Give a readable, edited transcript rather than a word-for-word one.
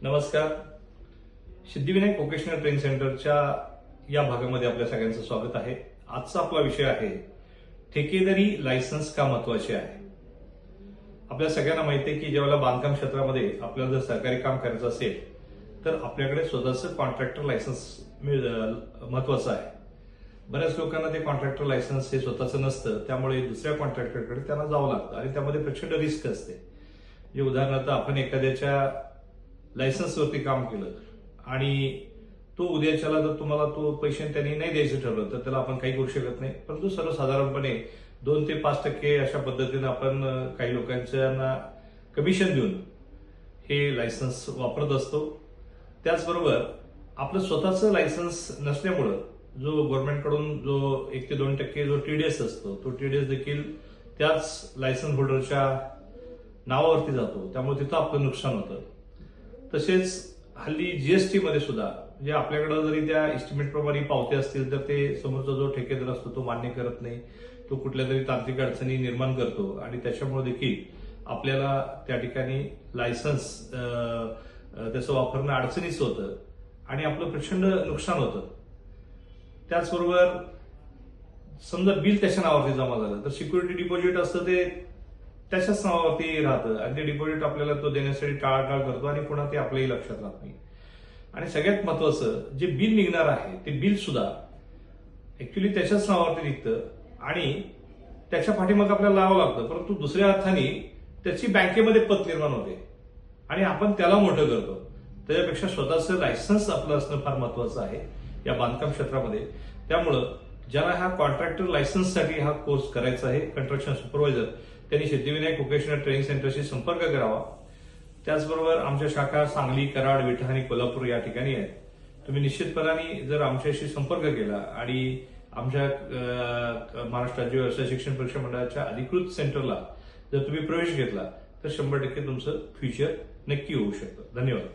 नमस्कार. Siddhivinayak vocational training सेंटरच्या या भागामध्ये आपल्या सगळ्यांचं स्वागत आहे. आजचा आपला विषय आहे ठेकेदारी लायसन्स का महत्वाचे आहे. आपल्या सगळ्यांना माहिती आहे की जेव्हा बांधकाम क्षेत्रामध्ये आपल्याला जर सरकारी काम करायचं असेल तर आपल्याकडे स्वतःचं कॉन्ट्रॅक्टर लायसन्स महत्वाचं आहे. बऱ्याच लोकांना ते कॉन्ट्रॅक्टर लायसन्स हे स्वतःचं नसतं, त्यामुळे दुसऱ्या कॉन्ट्रॅक्टरकडे त्यांना जावं लागतं आणि त्यामध्ये प्रचंड रिस्क असते. जे उदाहरणार्थ आपण एखाद्याच्या लायसन्सवरती काम केलं आणि तो उद्याच्याला जर तुम्हाला तो पैसे त्यांनी नाही द्यायचं ठरवलं तर त्याला आपण काही करू शकत नाही. परंतु सर्वसाधारणपणे 2 ते 5% अशा पद्धतीनं आपण काही लोकांच्या कमिशन देऊन हे लायसन्स वापरत असतो. त्याचबरोबर आपलं स्वतःचं लायसन्स नसल्यामुळं जो गव्हर्नमेंटकडून जो 1 ते 2% जो टीडीएस असतो तो टीडीएस देखील त्याच लायसन्स होल्डरच्या नावावरती जातो, त्यामुळे तिथं आपलं नुकसान होतं. तसेच हल्ली जीएसटी मध्ये सुद्धा जे आपल्याकडे जरी त्या एस्टिमेट प्रमाणे पावते असतील तर ते समोरचा जो ठेकेदार असतो तो मान्य करत नाही. तो कुठल्या तरी तांत्रिक अडचणी निर्माण करतो आणि त्याच्यामुळे देखील आपल्याला त्या ठिकाणी लायसन्स त्याचं वापरणं अडचणीचं होतं आणि आपलं प्रचंड नुकसान होतं. त्याचबरोबर समजा बिल त्याच्या नावावरती जमा झालं तर सिक्युरिटी डिपॉझिट असतं ते त्याच्याच नावावरती राहतं आणि ते डिपॉझिट आपल्याला तो देण्यासाठी टाळाटाळ करतो आणि पुन्हा ते आपल्याही लक्षात राहत नाही. आणि सगळ्यात महत्वाचं जे बिल निघणार आहे ते बिल सुद्धा ऍक्च्युली त्याच्याच नावावरती निघतं आणि त्याच्या पाठीमागे आपल्याला लावावं लागतं, परंतु दुसऱ्या अर्थाने त्याची बँकेमध्ये पत निर्माण होते आणि आपण त्याला मोठं करतो. त्याच्यापेक्षा स्वतःचं लायसन्स आपलं असणं फार महत्वाचं आहे या बांधकाम क्षेत्रामध्ये. त्यामुळं ज्यांना हा कॉन्ट्रॅक्टर लायसन्ससाठी हा कोर्स करायचा आहे, कंस्ट्रक्शन सुपरवायझर, त्यांनी सिद्धिविनायक व्होकेशनल ट्रेनिंग सेंटरशी संपर्क करावा. त्याचबरोबर आमच्या शाखा सांगली, कराड, विटा आणि कोल्हापूर या ठिकाणी आहेत. तुम्ही निश्चितपणाने जर आमच्याशी संपर्क केला आणि आमच्या महाराष्ट्र राज्य व्यवसाय शिक्षण परीक्षा मंडळाच्या अधिकृत सेंटरला जर तुम्ही प्रवेश घेतला तर 100% तुमचं फ्युचर नक्की होऊ शकतं. धन्यवाद.